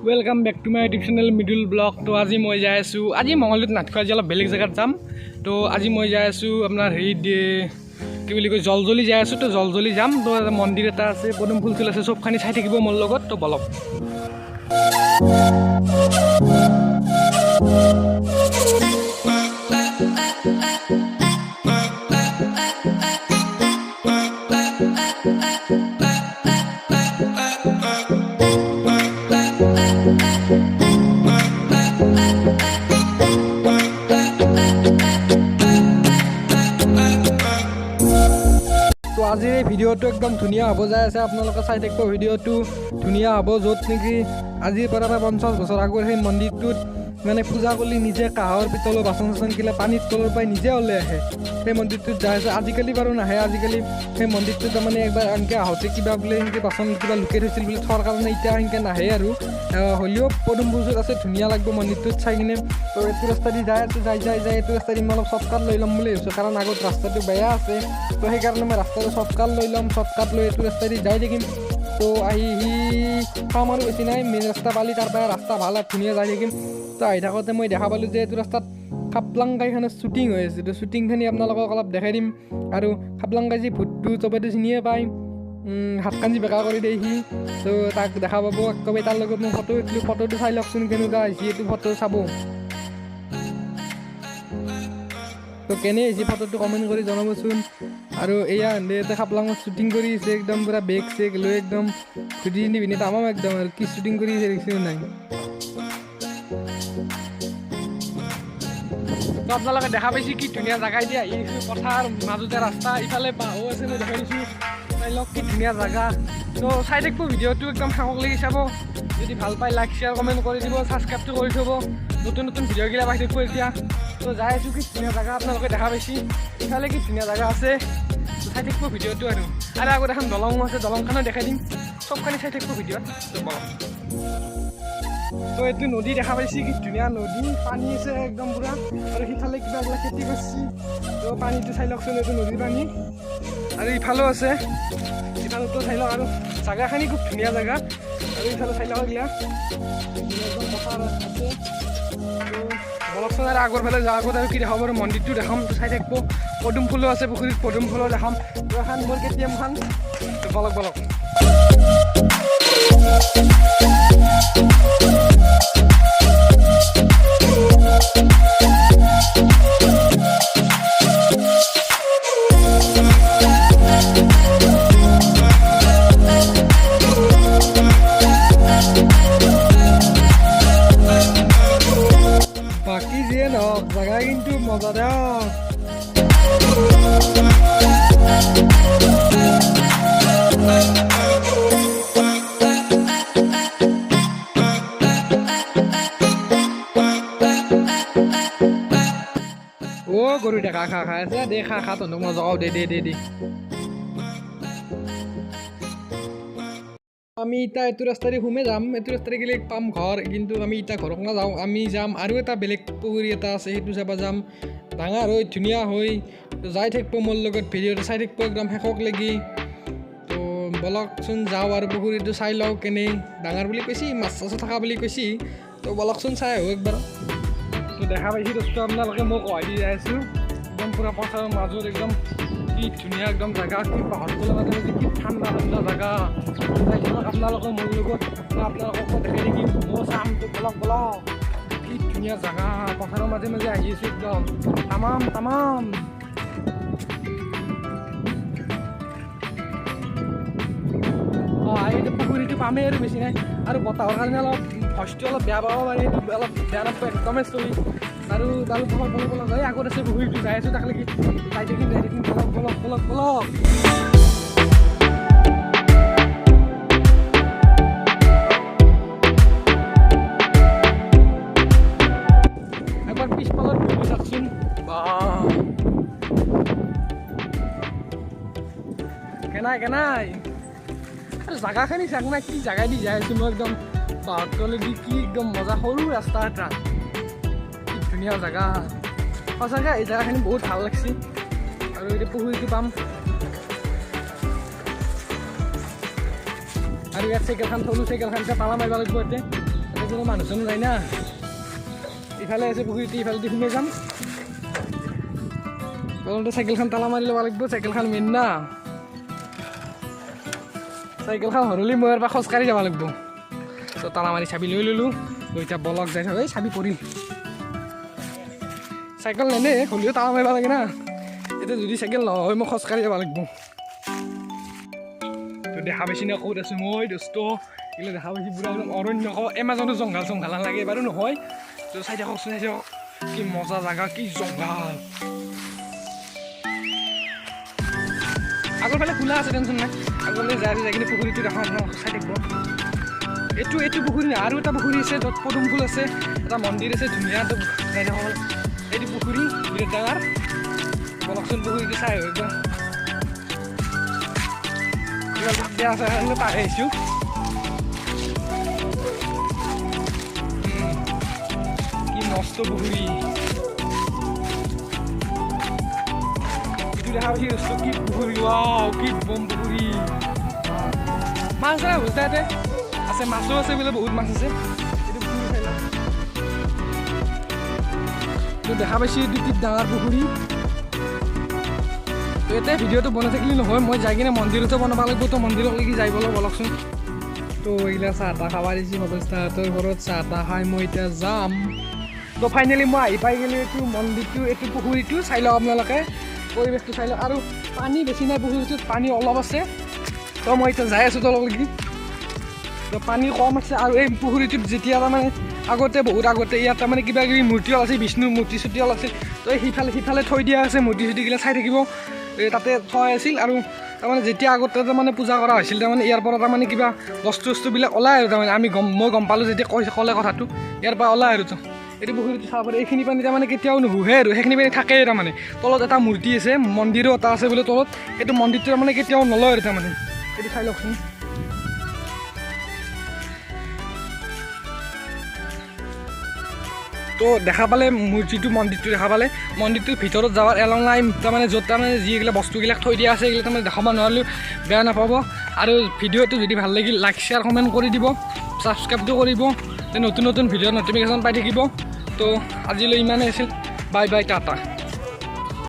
Welcome back to my YouTube channel Midul blog. तो आज मैं जाए आज मंगलदूत नाटक आज अलग बेलेग जगह जाम। तो आज मैं जाए अपना हेरी कि कय जलजली जाए तो जलजली जाम। तो मंदिर एट आछे पदुम फुल चुल आछे सबखानी चाई थाकिब मोर लगत। तो बलक तो आज भिडिओ एकदम धुनिया हम जाए आपलोक चाई थकिब। भिडिओ धुनिया हम जत नेकी आज 50 बछर आगर सही मंदिर माने पूजा कर निजे काहर पितल बासन चासन किला पानी तलर पर निजे ओले आए सही मंदिर जाए। आजिकल बार नाहे आजिकल सही मंदिर तमाने एक बार आनके आहते क्या बोले इनके बासन क्या लुकाई थी बोले थर कारण इतना इनके नाहे और हलिओ पदुम फुलचुल आछे धुनिया लगे मंदिर चाई किने। तो ये रास्ता दी जाए जाए जाए जाए ये रास्ता मैं अलग सर्टकाट लै लम कारण आगत रास्ता बेया आछे। तो সেইকাৰণে मैं रास्ता सर्टकाट लै लम सर्टकाट लै ये रास्ता दी जाए देखिम। तो पाम और बेसि ना मेन रास्ता पाली तार रास्ता ভাল धुनिया जाए देखिम। तो थकते मैं देखा पालो जो ये रास्ता खापलांगाईखने शुटिंग हो तो शुटिंगखि आपलोक अलग देखाई दिम। और खापलांगाई जी भूतটো चबते चिनिए पाय हाथ कान बेका कर दे हि। तो तक देखा पा कबे तार लगे मैं फटो उठलो फटोटी चाई लकचोन केनेकुवा ये फटो चाब। तो केने फटोटी कमेन्ट कर जनाबचोन। और एया खापलांग शुटिंग कर एकदम पूरा बेग चेक लो एकदम धुति पिंधि तामाम एकदम और कि शुटिंग कर देखिए ना। तो आपलोके देखा पासी कि धुनिया जगह दिया पथार मजते रास्ता इफाले बाहू आछे मैं देखा दी चाई लग कि धुनिया जगह। तो चाई थकिब भिडिओ एकदम सामक लगी चाब যদি ভাল পায় লাইক शेयर कमेन्ट कर दी सबसक्राइब कर थब नतुन नतुन भिडिओ गला पाई थको এতিয়া। तो जाए कि धुनिया जगह आपलोके देखा पासी इफाले कि धुनिया जगह आछे चाई थकिब भिडिओ और आगत एन दलং आछे दलंखनो देखाई दिम सबखानी चाई थकिब भिडिओ। तो ये नदी देखा पासी कि धुनिया नदी पानी आछे एकदम पूरा और सीफाले क्या खेती कर तो पानी तो चाई लकचोन ये नदी पानी और इफालो आछे इफालो तो चाई लक और जगहखानी खूब धुनिया जगह और इफाले चाई लक गया एकदम पथार आछे। तो बलकचोन और आगर फाले जा आगत और कि देखाम और मंदिर देखाम तो चाई थकिब पदुम फुलो आछे पुखुरीत पदुम फुलो देखाम तो एखान मोर केटीएम खान। तो बलक बलक बाकी जे नक जगह किन्तु मजा दे। ओ गरु देखा खा खा दे खा खा तक मैं जगाओ दे दे दे दे আমি ইটা এইটো ৰাস্তাৰে সোমে যাম এইটো ৰাস্তাৰে গেলে পাম ঘৰ কিন্তু আমি ইটা ঘৰক নাযাওঁ আমি যাম আৰু এটা বেলেগ পুখুৰী এটা আছে সেইটো চাব যাম ডাঙৰ হৈ ধুনীয়া হৈ তো যাই থাকিব মোৰ লগত ভিডিঅ'টো চাই থাকিব একদম শেষক লাগি। তো বলকচোন যাওঁ আৰু পুখুৰীটো চাই লওঁ কেনে ডাঙৰ বুলি কৈছি মাছ চাছ থকা বুলি কৈছি। তো বলকচোন চাই আহোঁ একবাৰ। তো দেখা পাইছি দোস্ত আপোনালোকে মই কহাই দি যাই আছোঁ একদম পূৰা পথাৰৰ মাজত একদম কি ধুনীয়া একদম জেগা কি পাহাৰ তলৰ মাজে কি ঠাণ্ডা ঠাণ্ডা জেগা आपलोक मोर लगत आपलोक देखाई देখিম मैं चाम। तो बलक बलक कि धुनिया जगह पथार माजे माजे एकदम तमाम तमाम। ये पुखुरी पामें और बेसि ना और बताहर कारण अलग भयसो अलग बेया पाब पारे अलग बेया नाप एकदमें चली और बालू बलक बलक बलक जाए आगत आछे पुखुरी जाए आछो ताक लगी जाई देखिम बलक बलक बलक बलक। केनाई केनाई जगहखानी चाक ना कि जगह दी जाए मैं एकदम पाहाड़ तलेदी कि एकदम मजा सरू रास्ता एटा कि धुनिया जगह सचाके ये जगहखानी बहुत ভাল लागছে और ये पुखुरीটো पाम और इतना साइकेल थलो साइकेल ताला मारिब लगे কোনো মানুহ চানুহ নাই না ইফালে আছে পুখুৰীটো ইফালেদি সোমাই যাম প্ৰথমতে চাইকেলখন তালা মাৰি ল'ব লাগিব চাইকেলখন মেইন না চাইকেলখন হৰলি মই ইয়াৰ পৰা খোজকাঢ়ি যাব লাগিব তো তালা মাৰি চাবি লৈ ল'লোঁ এতিয়া বলক যাই থাকোঁ এই চাবি পৰিল চাইকেল নেনে হ'লেও তালা মাৰিব লাগে না এতিয়া যদি চাইকেল নহয় মই খোজকাঢ়ি যাব লাগিব তো দেখা পাইছি না ক'ত আছোঁ মই দোস্ত এইগিলা দেখা পাইছি পুৰা একদম অৰণ্য এমাজনো জংঘাল চংঘাল নালাগে বাৰু নহয় তো চাই থাককচোন চাই থাকক কি মজা জাগা কি জংঘাল আগৰ ফালে খোলা আছে টেনশ্যন নাই আগলৈ যাই কিনে পুখুৰীটো দেখা চাই থাকিব এইটো পুখুৰী নাই আৰু এটা পুখুৰী আছে য'ত পদুম ফুল আছে এটা মন্দিৰ আছে ধুনীয়া যাই থাকক এইটো পুখুৰী বিৰাট ডাঙৰ বলকচোন পুখুৰীটো চাই একদম বেয়া আছে পাই আহিছোঁ কি মস্ত পুখুৰী দেখা পাইছি দোস্ত কি পুখুৰী ৱাও কি বম পুখুৰী মাছ আছে বুজা ইয়াতে আছে মাছো আছে বোলে বহুত মাছ আছে এইটো পুখুৰী চাই লওঁ তো দেখা পাইছি এইটো কি ডাঙৰ পুখুৰী তো ইয়াতে ভিডিঅ'টো বনাই থাকিলে নহয় মই যাই কিনে মন্দিৰতো বনাব লাগিব তো মন্দিৰলৈকে যাই বলকচোন তো এইগিলা চাহ তাহ খাব দিছোঁ মগজতাহঁতৰ ঘৰত চাহ তাহ খাই মই এতিয়া যাম তো ফাইনেলি মই আহি পাই গ'লোঁ এইটো মন্দিৰটো এইটো পুখুৰীটো চাই লওক আপোনালোকে পৰিৱেশটো চাই লওক আৰু পানী বেছি নাই পুখুৰীটোত পানী অলপ আছে তো মই এতিয়া যাই আছোঁ তললৈকে তো পানী কম আছে আৰু এই পুখুৰীটোত যেতিয়া তাৰমানে আগতে বহুত আগতে ইয়াত তাৰমানে কিবা কিবি মূৰ্তিও আছে বিষ্ণুৰ মূৰ্তি চূৰ্তিও আছে তো সিফালে থৈ দিয়া আছে মূৰ্তি চূৰ্তিগিলা চাই থাকিব তাতে থোৱা আছিল আৰু তাৰমানে যেতিয়া আগতে তাৰমানে পূজা কৰা হৈছিল তাৰমানে ইয়াৰ পৰা তাৰমানে কিবা বস্তুবিলাক ওলাই আৰু তাৰমানে মই গম পালোঁ যেতিয়া ক'লে কথাটো ইয়াৰ পৰা ওলাই আৰু এইটো পুখুৰীটো চাব পাৰে এইখিনি পানী তাৰমানে কেতিয়াও নুশুহে আৰু সেইখিনি পানী থাকেই তাৰমানে তলত এটা মূৰ্তি আছে মন্দিৰো এটা আছে বোলে তলত এইটো মন্দিৰটো তাৰমানে কেতিয়াও নলয় আৰু তাৰমানে এইটো চাই লওকচোন তো দেখা পালে মূৰ্তিটো মন্দিৰটো দেখা পালে মন্দিৰটোৰ ভিতৰত যাৱাৰ এলং নাই তাৰমানে য'ত তাৰমানে যিগিলা বস্তুবিলাক থৈ দিয়া আছে এইগিলা তাৰমানে দেখাব নোৱাৰিলেও বেয়া নাপাব আৰু ভিডিঅ'টো যদি ভাল লাগিল লাইক শ্বেয়াৰ কমেণ্ট কৰি দিব ছাবস্ক্ৰাইবটো কৰিব নতুন ভিডিঅ' নটিফিকেশ্যন পাই থাকিব তো আজিলৈ ইমানেই আছিল বাই বাই টাটা